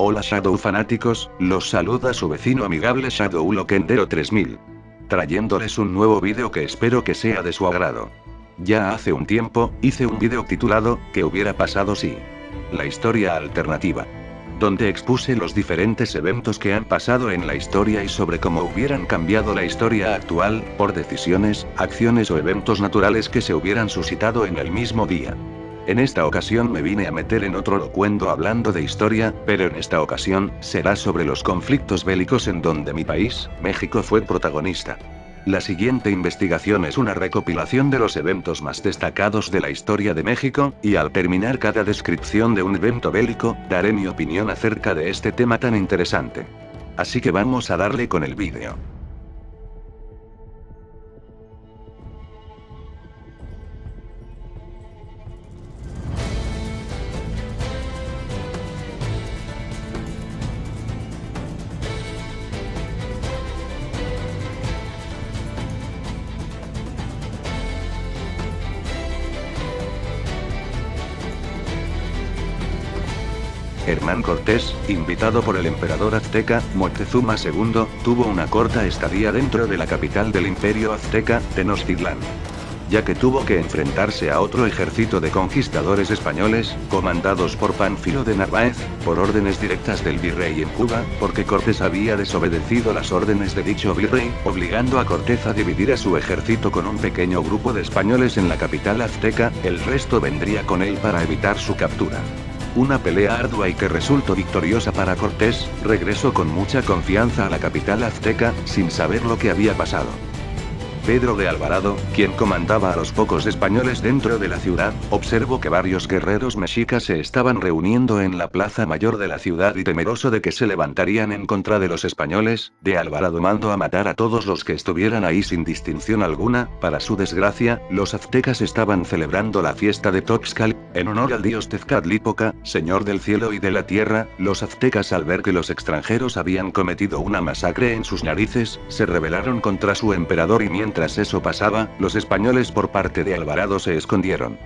Hola Shadow fanáticos, los saluda su vecino amigable Shadow Loquendero 3000. Trayéndoles un nuevo vídeo que espero que sea de su agrado. Ya hace un tiempo, hice un vídeo titulado, ¿qué hubiera pasado si? La historia alternativa. Donde expuse los diferentes eventos que han pasado en la historia y sobre cómo hubieran cambiado la historia actual, por decisiones, acciones o eventos naturales que se hubieran suscitado en el mismo día. En esta ocasión me vine a meter en otro locuendo hablando de historia, pero en esta ocasión, será sobre los conflictos bélicos en donde mi país, México, fue protagonista. La siguiente investigación es una recopilación de los eventos más destacados de la historia de México, y al terminar cada descripción de un evento bélico, daré mi opinión acerca de este tema tan interesante. Así que vamos a darle con el vídeo. Hernán Cortés, invitado por el emperador azteca, Moctezuma II, tuvo una corta estadía dentro de la capital del imperio azteca, Tenochtitlán. Ya que tuvo que enfrentarse a otro ejército de conquistadores españoles, comandados por Pánfilo de Narváez, por órdenes directas del virrey en Cuba, porque Cortés había desobedecido las órdenes de dicho virrey, obligando a Cortés a dividir a su ejército con un pequeño grupo de españoles en la capital azteca, el resto vendría con él para evitar su captura. Una pelea ardua y que resultó victoriosa para Cortés, regresó con mucha confianza a la capital azteca, sin saber lo que había pasado. Pedro de Alvarado, quien comandaba a los pocos españoles dentro de la ciudad, observó que varios guerreros mexicas se estaban reuniendo en la plaza mayor de la ciudad y temeroso de que se levantarían en contra de los españoles, de Alvarado mandó a matar a todos los que estuvieran ahí sin distinción alguna. Para su desgracia, los aztecas estaban celebrando la fiesta de Toxcal, en honor al dios Tezcatlipoca, señor del cielo y de la tierra. Los aztecas, al ver que los extranjeros habían cometido una masacre en sus narices, se rebelaron contra su emperador y mientras eso pasaba, los españoles por parte de Alvarado se escondieron.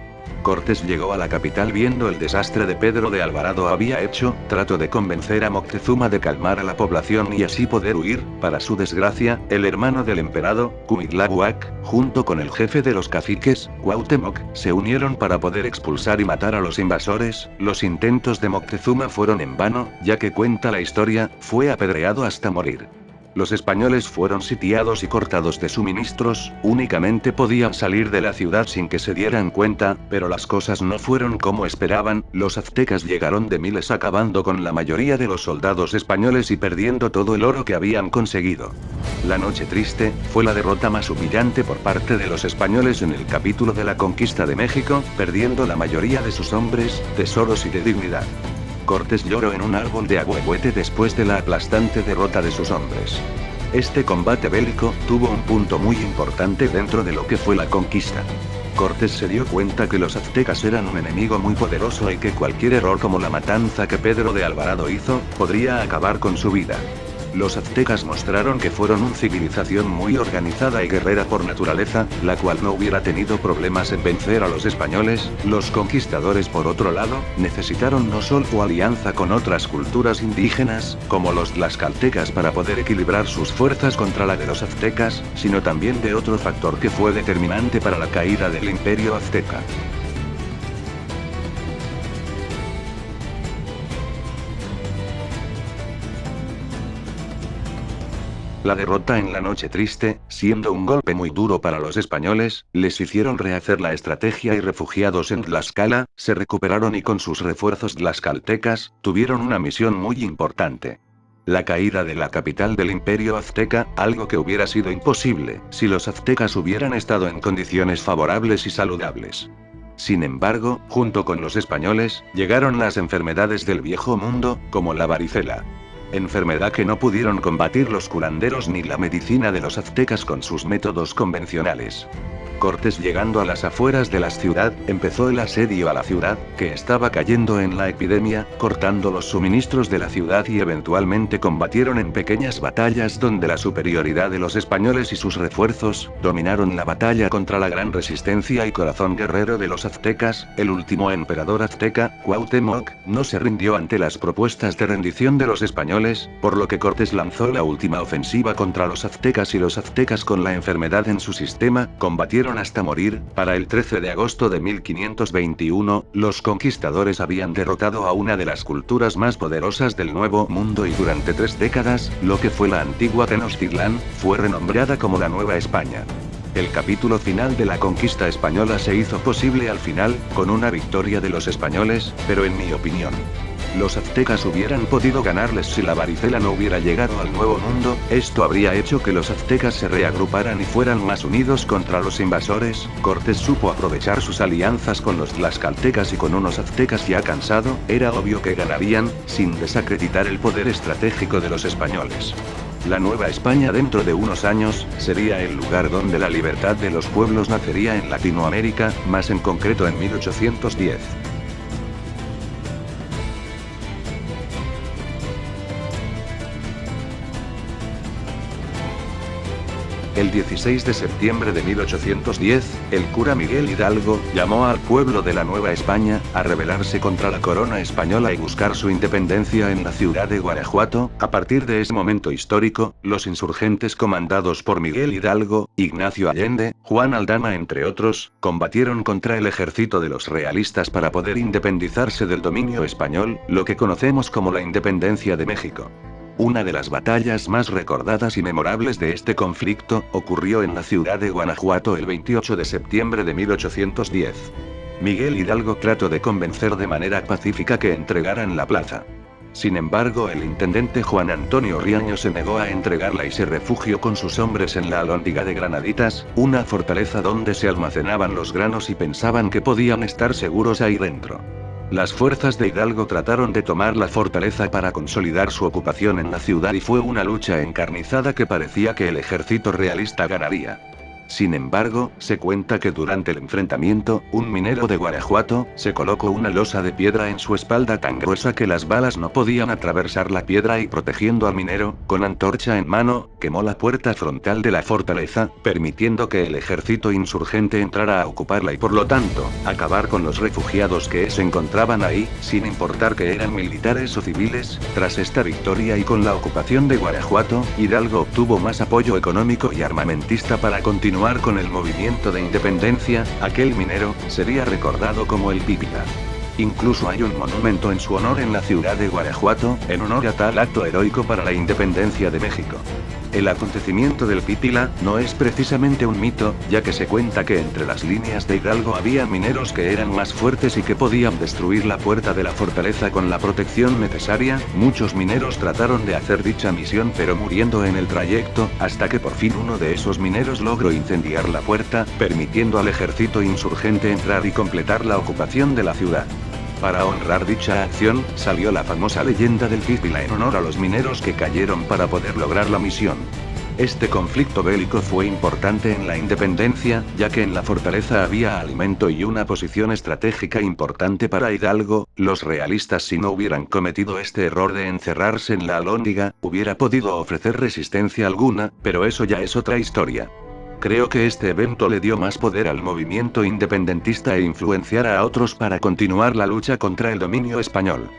Cortés llegó a la capital viendo el desastre de Pedro de Alvarado había hecho, trató de convencer a Moctezuma de calmar a la población y así poder huir. Para su desgracia, el hermano del emperador, Cuitláhuac, junto con el jefe de los caciques, Cuauhtémoc, se unieron para poder expulsar y matar a los invasores. Los intentos de Moctezuma fueron en vano, ya que cuenta la historia, fue apedreado hasta morir. Los españoles fueron sitiados y cortados de suministros, únicamente podían salir de la ciudad sin que se dieran cuenta, pero las cosas no fueron como esperaban. Los aztecas llegaron de miles acabando con la mayoría de los soldados españoles y perdiendo todo el oro que habían conseguido. La noche triste, fue la derrota más humillante por parte de los españoles en el capítulo de la conquista de México, perdiendo la mayoría de sus hombres, tesoros y de dignidad. Cortés lloró en un árbol de ahuehuete después de la aplastante derrota de sus hombres. Este combate bélico tuvo un punto muy importante dentro de lo que fue la conquista. Cortés se dio cuenta que los aztecas eran un enemigo muy poderoso y que cualquier error como la matanza que Pedro de Alvarado hizo, podría acabar con su vida. Los aztecas mostraron que fueron una civilización muy organizada y guerrera por naturaleza, la cual no hubiera tenido problemas en vencer a los españoles. Los conquistadores, por otro lado, necesitaron no solo alianza con otras culturas indígenas, como los tlaxcaltecas para poder equilibrar sus fuerzas contra la de los aztecas, sino también de otro factor que fue determinante para la caída del imperio azteca. La derrota en la noche triste, siendo un golpe muy duro para los españoles, les hicieron rehacer la estrategia y refugiados en Tlaxcala, se recuperaron y con sus refuerzos tlaxcaltecas, tuvieron una misión muy importante. La caída de la capital del imperio azteca, algo que hubiera sido imposible, si los aztecas hubieran estado en condiciones favorables y saludables. Sin embargo, junto con los españoles, llegaron las enfermedades del viejo mundo, como la varicela. enfermedad que no pudieron combatir los curanderos ni la medicina de los aztecas con sus métodos convencionales. Cortés, llegando a las afueras de la ciudad, empezó el asedio a la ciudad, que estaba cayendo en la epidemia, cortando los suministros de la ciudad y eventualmente combatieron en pequeñas batallas donde la superioridad de los españoles y sus refuerzos, dominaron la batalla contra la gran resistencia y corazón guerrero de los aztecas. El último emperador azteca, Cuauhtémoc, no se rindió ante las propuestas de rendición de los españoles, por lo que Cortés lanzó la última ofensiva contra los aztecas y los aztecas con la enfermedad en su sistema, combatieron hasta morir. Para el 13 de agosto de 1521, los conquistadores habían derrotado a una de las culturas más poderosas del Nuevo Mundo y durante 3 décadas, lo que fue la antigua Tenochtitlán, fue renombrada como la Nueva España. El capítulo final de la conquista española se hizo posible al final, con una victoria de los españoles, pero en mi opinión, los aztecas hubieran podido ganarles si la varicela no hubiera llegado al Nuevo Mundo. Esto habría hecho que los aztecas se reagruparan y fueran más unidos contra los invasores. Cortés supo aprovechar sus alianzas con los tlaxcaltecas y con unos aztecas ya cansado, era obvio que ganarían, sin desacreditar el poder estratégico de los españoles. La Nueva España dentro de unos años, sería el lugar donde la libertad de los pueblos nacería en Latinoamérica, más en concreto en 1810. El 16 de septiembre de 1810, el cura Miguel Hidalgo llamó al pueblo de la Nueva España a rebelarse contra la corona española y buscar su independencia en la ciudad de Guanajuato. A partir de ese momento histórico, los insurgentes comandados por Miguel Hidalgo, Ignacio Allende, Juan Aldama entre otros, combatieron contra el ejército de los realistas para poder independizarse del dominio español, lo que conocemos como la independencia de México. Una de las batallas más recordadas y memorables de este conflicto, ocurrió en la ciudad de Guanajuato el 28 de septiembre de 1810. Miguel Hidalgo trató de convencer de manera pacífica que entregaran la plaza. Sin embargo, el intendente Juan Antonio Riaño se negó a entregarla y se refugió con sus hombres en la Alhóndiga de Granaditas, una fortaleza donde se almacenaban los granos y pensaban que podían estar seguros ahí dentro. Las fuerzas de Hidalgo trataron de tomar la fortaleza para consolidar su ocupación en la ciudad y fue una lucha encarnizada que parecía que el ejército realista ganaría. Sin embargo, se cuenta que durante el enfrentamiento, un minero de Guanajuato, se colocó una losa de piedra en su espalda tan gruesa que las balas no podían atravesar la piedra y protegiendo al minero, con antorcha en mano, quemó la puerta frontal de la fortaleza, permitiendo que el ejército insurgente entrara a ocuparla y por lo tanto, acabar con los refugiados que se encontraban ahí, sin importar que eran militares o civiles. Tras esta victoria y con la ocupación de Guanajuato, Hidalgo obtuvo más apoyo económico y armamentista para continuar con el movimiento de independencia. Aquel minero sería recordado como el Pípila. Incluso hay un monumento en su honor en la ciudad de Guanajuato, en honor a tal acto heroico para la independencia de México. El acontecimiento del Pípila no es precisamente un mito, ya que se cuenta que entre las líneas de Hidalgo había mineros que eran más fuertes y que podían destruir la puerta de la fortaleza con la protección necesaria. Muchos mineros trataron de hacer dicha misión pero muriendo en el trayecto, hasta que por fin uno de esos mineros logró incendiar la puerta, permitiendo al ejército insurgente entrar y completar la ocupación de la ciudad. Para honrar dicha acción, salió la famosa leyenda del Pípila en honor a los mineros que cayeron para poder lograr la misión. Este conflicto bélico fue importante en la independencia, ya que en la fortaleza había alimento y una posición estratégica importante para Hidalgo. Los realistas, si no hubieran cometido este error de encerrarse en la Alhóndiga, hubiera podido ofrecer resistencia alguna, pero eso ya es otra historia. Creo que este evento le dio más poder al movimiento independentista e influenciar a otros para continuar la lucha contra el dominio español.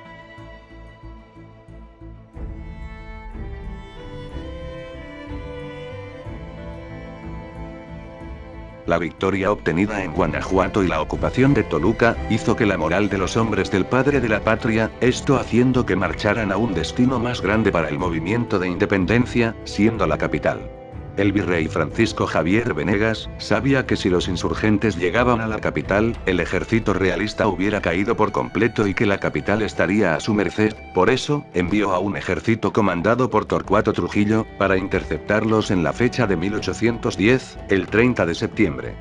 La victoria obtenida en Guanajuato y la ocupación de Toluca, hizo que la moral de los hombres del padre de la patria, esto haciendo que marcharan a un destino más grande para el movimiento de independencia, siendo la capital. El virrey Francisco Javier Venegas, sabía que si los insurgentes llegaban a la capital, el ejército realista hubiera caído por completo y que la capital estaría a su merced. Por eso, envió a un ejército comandado por Torcuato Trujillo, para interceptarlos en la fecha de 1810, el 30 de septiembre.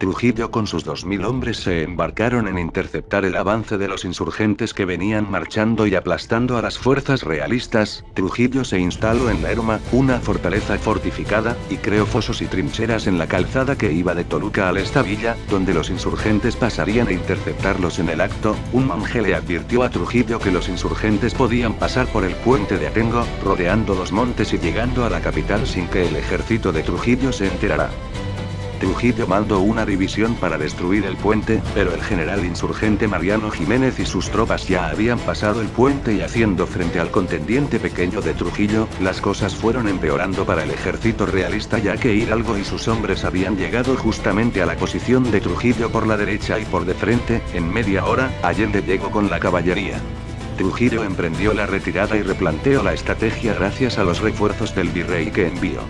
Trujillo con sus 2000 hombres se embarcaron en interceptar el avance de los insurgentes que venían marchando y aplastando a las fuerzas realistas. Trujillo se instaló en La Erma, una fortaleza fortificada, y creó fosos y trincheras en la calzada que iba de Toluca a esta villa, donde los insurgentes pasarían a interceptarlos en el acto. Un monje le advirtió a Trujillo que los insurgentes podían pasar por el puente de Atengo, rodeando los montes y llegando a la capital sin que el ejército de Trujillo se enterara. Trujillo mandó una división para destruir el puente, pero el general insurgente Mariano Jiménez y sus tropas ya habían pasado el puente y haciendo frente al contendiente pequeño de Trujillo, las cosas fueron empeorando para el ejército realista ya que Hidalgo y sus hombres habían llegado justamente a la posición de Trujillo por la derecha y por de frente. En media hora, Allende llegó con la caballería. Trujillo emprendió la retirada y replanteó la estrategia gracias a los refuerzos del virrey que envió.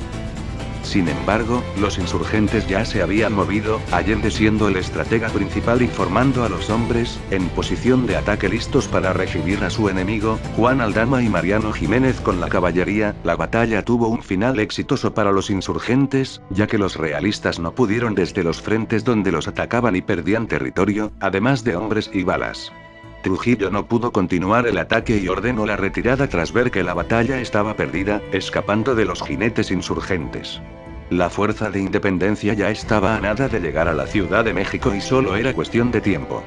Sin embargo, los insurgentes ya se habían movido, Allende siendo el estratega principal informando a los hombres, en posición de ataque listos para recibir a su enemigo, Juan Aldama y Mariano Jiménez con la caballería. La batalla tuvo un final exitoso para los insurgentes, ya que los realistas no pudieron desde los frentes donde los atacaban y perdían territorio, además de hombres y balas. Trujillo no pudo continuar el ataque y ordenó la retirada tras ver que la batalla estaba perdida, escapando de los jinetes insurgentes. La Fuerza de Independencia ya estaba a nada de llegar a la Ciudad de México y solo era cuestión de tiempo.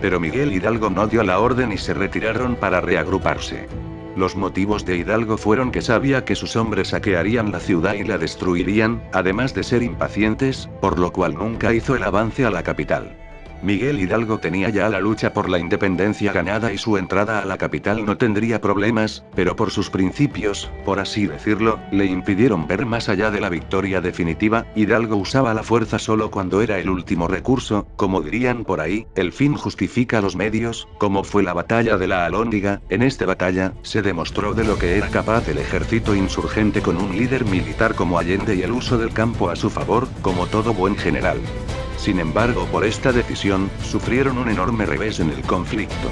Pero Miguel Hidalgo no dio la orden y se retiraron para reagruparse. Los motivos de Hidalgo fueron que sabía que sus hombres saquearían la ciudad y la destruirían, además de ser impacientes, por lo cual nunca hizo el avance a la capital. Miguel Hidalgo tenía ya la lucha por la independencia ganada y su entrada a la capital no tendría problemas, pero por sus principios, por así decirlo, le impidieron ver más allá de la victoria definitiva. Hidalgo usaba la fuerza solo cuando era el último recurso, como dirían por ahí, el fin justifica los medios, como fue la batalla de la Alhóndiga. En esta batalla, se demostró de lo que era capaz el ejército insurgente con un líder militar como Allende y el uso del campo a su favor, como todo buen general. Sin embargo, por esta decisión, sufrieron un enorme revés en el conflicto.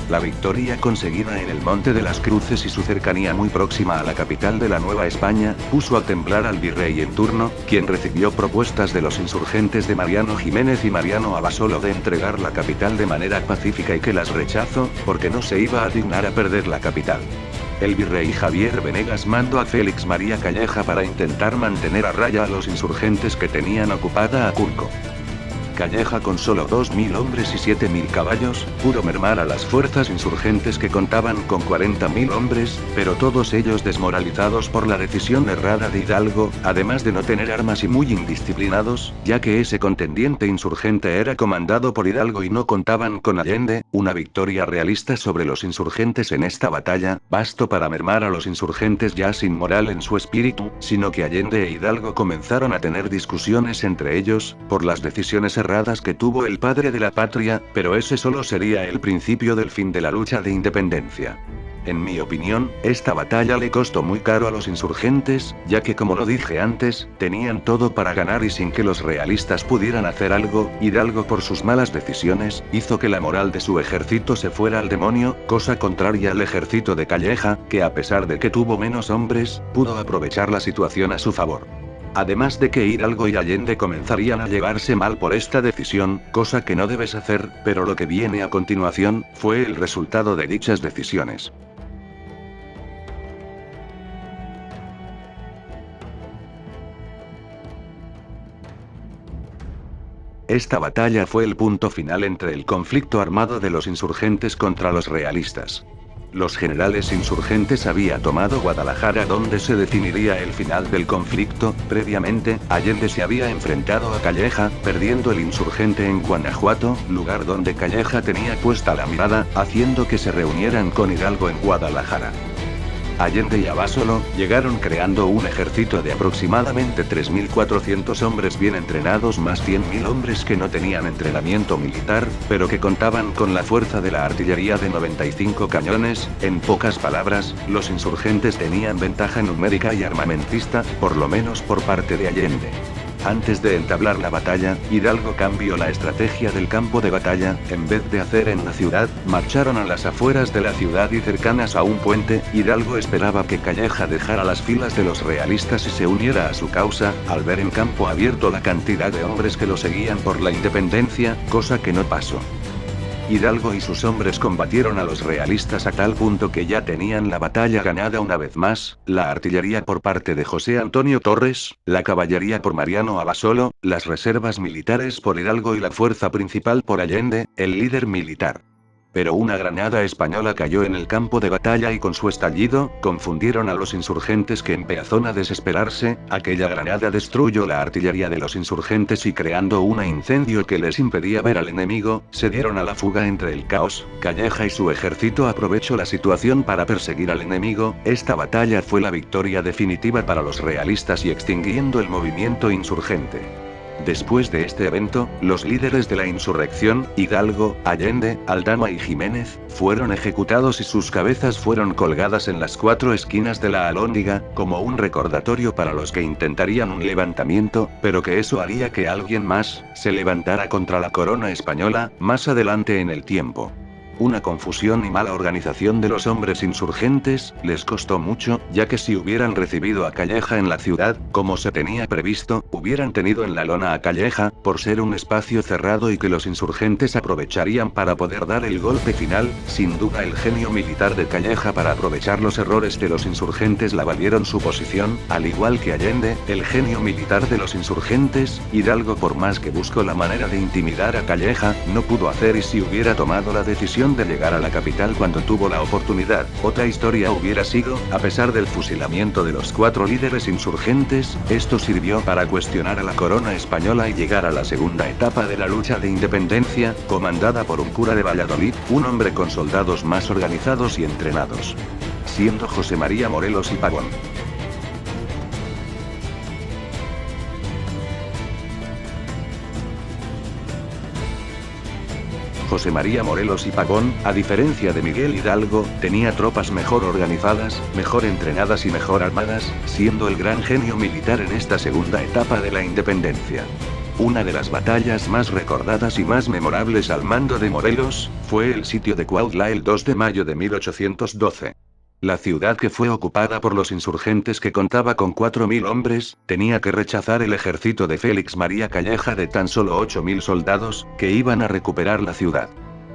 La victoria conseguida en el Monte de las Cruces y su cercanía muy próxima a la capital de la Nueva España, puso a temblar al virrey en turno, quien recibió propuestas de los insurgentes de Mariano Jiménez y Mariano Abasolo de entregar la capital de manera pacífica y que las rechazó, porque no se iba a dignar a perder la capital. El virrey Javier Venegas mandó a Félix María Calleja para intentar mantener a raya a los insurgentes que tenían ocupada Aculco. Calleja con solo 2000 hombres y 7000 caballos, pudo mermar a las fuerzas insurgentes que contaban con 40.000 hombres, pero todos ellos desmoralizados por la decisión errada de Hidalgo, además de no tener armas y muy indisciplinados, ya que ese contendiente insurgente era comandado por Hidalgo y no contaban con Allende. Una victoria realista sobre los insurgentes en esta batalla, bastó para mermar a los insurgentes ya sin moral en su espíritu, sino que Allende e Hidalgo comenzaron a tener discusiones entre ellos, por las decisiones erradas que tuvo el padre de la patria, pero ese solo sería el principio del fin de la lucha de independencia. En mi opinión, esta batalla le costó muy caro a los insurgentes, ya que como lo dije antes, tenían todo para ganar y sin que los realistas pudieran hacer algo, Hidalgo por sus malas decisiones, hizo que la moral de su ejército se fuera al demonio, cosa contraria al ejército de Calleja, que a pesar de que tuvo menos hombres, pudo aprovechar la situación a su favor. Además de que Hidalgo y Allende comenzarían a llevarse mal por esta decisión, cosa que no debes hacer, pero lo que viene a continuación, fue el resultado de dichas decisiones. Esta batalla fue el punto final entre el conflicto armado de los insurgentes contra los realistas. Los generales insurgentes habían tomado Guadalajara, donde se definiría el final del conflicto. Previamente, Allende se había enfrentado a Calleja, perdiendo el insurgente en Guanajuato, lugar donde Calleja tenía puesta la mirada, haciendo que se reunieran con Hidalgo en Guadalajara. Allende y Abasolo llegaron creando un ejército de aproximadamente 3.400 hombres bien entrenados más 100.000 hombres que no tenían entrenamiento militar, pero que contaban con la fuerza de la artillería de 95 cañones. En pocas palabras, los insurgentes tenían ventaja numérica y armamentista, por lo menos por parte de Allende. Antes de entablar la batalla, Hidalgo cambió la estrategia del campo de batalla. En vez de hacer en la ciudad, marcharon a las afueras de la ciudad y cercanas a un puente. Hidalgo esperaba que Calleja dejara las filas de los realistas y se uniera a su causa, al ver en campo abierto la cantidad de hombres que lo seguían por la independencia, cosa que no pasó. Hidalgo y sus hombres combatieron a los realistas a tal punto que ya tenían la batalla ganada una vez más, la artillería por parte de José Antonio Torres, la caballería por Mariano Abasolo, las reservas militares por Hidalgo y la fuerza principal por Allende, el líder militar. Pero una granada española cayó en el campo de batalla y con su estallido, confundieron a los insurgentes que empezaron a desesperarse. Aquella granada destruyó la artillería de los insurgentes y creando un incendio que les impedía ver al enemigo, se dieron a la fuga entre el caos. Calleja y su ejército aprovechó la situación para perseguir al enemigo. Esta batalla fue la victoria definitiva para los realistas y extinguiendo el movimiento insurgente. Después de este evento, los líderes de la insurrección, Hidalgo, Allende, Aldama y Jiménez, fueron ejecutados y sus cabezas fueron colgadas en las 4 esquinas de la Alhóndiga, como un recordatorio para los que intentarían un levantamiento, pero que eso haría que alguien más se levantara contra la corona española, más adelante en el tiempo. Una confusión y mala organización de los hombres insurgentes, les costó mucho, ya que si hubieran recibido a Calleja en la ciudad, como se tenía previsto, hubieran tenido en la lona a Calleja, por ser un espacio cerrado y que los insurgentes aprovecharían para poder dar el golpe final. Sin duda el genio militar de Calleja para aprovechar los errores de los insurgentes la valieron su posición, al igual que Allende, el genio militar de los insurgentes. Hidalgo, por más que buscó la manera de intimidar a Calleja, no pudo hacer, y si hubiera tomado la decisión de llegar a la capital cuando tuvo la oportunidad, otra historia hubiera sido. A pesar del fusilamiento de los 4 líderes insurgentes, esto sirvió para cuestionar a la corona española y llegar a la segunda etapa de la lucha de independencia, comandada por un cura de Valladolid, un hombre con soldados más organizados y entrenados, siendo José María Morelos y Pavón. José María Morelos y Pavón, a diferencia de Miguel Hidalgo, tenía tropas mejor organizadas, mejor entrenadas y mejor armadas, siendo el gran genio militar en esta segunda etapa de la independencia. Una de las batallas más recordadas y más memorables al mando de Morelos, fue el sitio de Cuautla el 2 de mayo de 1812. La ciudad, que fue ocupada por los insurgentes, que contaba con 4.000 hombres, tenía que rechazar el ejército de Félix María Calleja de tan solo 8.000 soldados, que iban a recuperar la ciudad.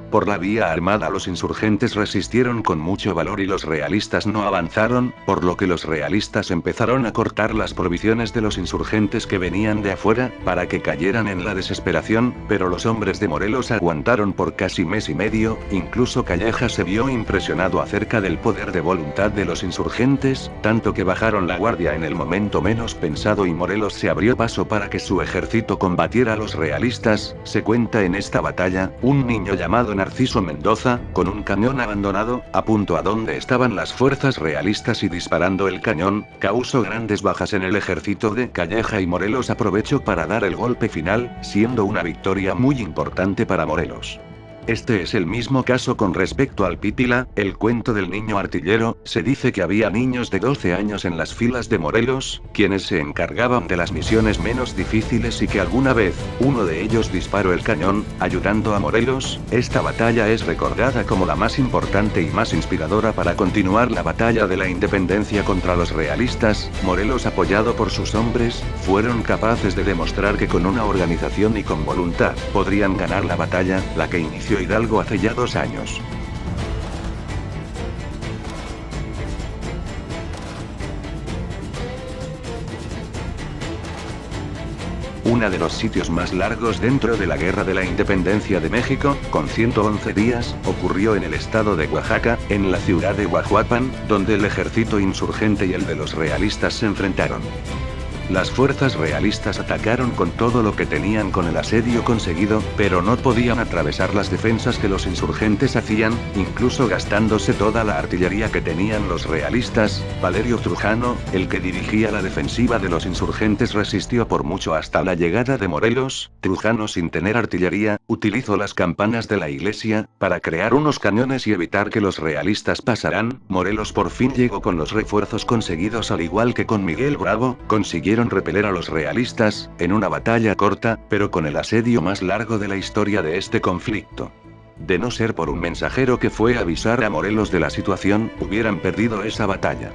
Por la vía armada los insurgentes resistieron con mucho valor y los realistas no avanzaron, por lo que los realistas empezaron a cortar las provisiones de los insurgentes que venían de afuera, para que cayeran en la desesperación, pero los hombres de Morelos aguantaron por casi mes y medio. Incluso Calleja se vio impresionado acerca del poder de voluntad de los insurgentes, tanto que bajaron la guardia en el momento menos pensado y Morelos se abrió paso para que su ejército combatiera a los realistas. Se cuenta en esta batalla, un niño llamado Narciso Mendoza, con un cañón abandonado, apuntó a donde estaban las fuerzas realistas y disparando el cañón, causó grandes bajas en el ejército de Calleja y Morelos aprovechó para dar el golpe final, siendo una victoria muy importante para Morelos. Este es el mismo caso con respecto al Pípila, el cuento del niño artillero. Se dice que había niños de 12 años en las filas de Morelos, quienes se encargaban de las misiones menos difíciles y que alguna vez, uno de ellos disparó el cañón, ayudando a Morelos. Esta batalla es recordada como la más importante y más inspiradora para continuar la batalla de la independencia contra los realistas. Morelos, apoyado por sus hombres, fueron capaces de demostrar que con una organización y con voluntad, podrían ganar la batalla, la que inició Hidalgo hace ya 2 años. Uno de los sitios más largos dentro de la Guerra de la Independencia de México, con 111 días, ocurrió en el estado de Oaxaca, en la ciudad de Huajuapan, donde el ejército insurgente y el de los realistas se enfrentaron. Las fuerzas realistas atacaron con todo lo que tenían con el asedio conseguido, pero no podían atravesar las defensas que los insurgentes hacían, incluso gastándose toda la artillería que tenían los realistas. Valerio Trujano, el que dirigía la defensiva de los insurgentes, resistió por mucho hasta la llegada de Morelos. Trujano, sin tener artillería, utilizó las campanas de la iglesia para crear unos cañones y evitar que los realistas pasaran. Morelos por fin llegó con los refuerzos conseguidos, al igual que con Miguel Bravo, consiguieron pudieron repeler a los realistas, en una batalla corta, pero con el asedio más largo de la historia de este conflicto. De no ser por un mensajero que fue a avisar a Morelos de la situación, hubieran perdido esa batalla.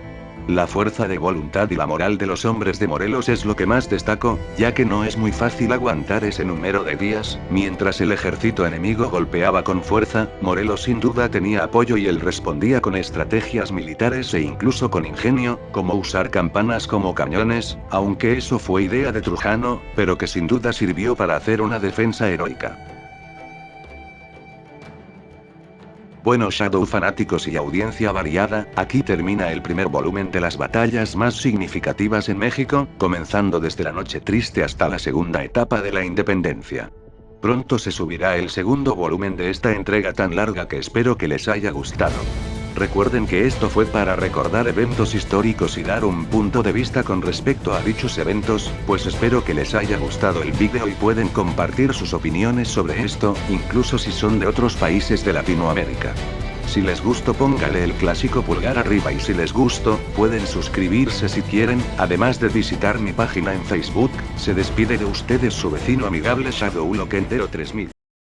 La fuerza de voluntad y la moral de los hombres de Morelos es lo que más destaco, ya que no es muy fácil aguantar ese número de días, mientras el ejército enemigo golpeaba con fuerza. Morelos sin duda tenía apoyo y él respondía con estrategias militares e incluso con ingenio, como usar campanas como cañones, aunque eso fue idea de Trujano, pero que sin duda sirvió para hacer una defensa heroica. Bueno, Shadow fanáticos y audiencia variada, aquí termina el primer volumen de las batallas más significativas en México, comenzando desde la Noche Triste hasta la segunda etapa de la independencia. Pronto se subirá el segundo volumen de esta entrega tan larga que espero que les haya gustado. Recuerden que esto fue para recordar eventos históricos y dar un punto de vista con respecto a dichos eventos, pues espero que les haya gustado el vídeo y pueden compartir sus opiniones sobre esto, incluso si son de otros países de Latinoamérica. Si les gustó póngale el clásico pulgar arriba y si les gustó, pueden suscribirse si quieren, además de visitar mi página en Facebook. Se despide de ustedes su vecino amigable Shadow Loquendero 3000.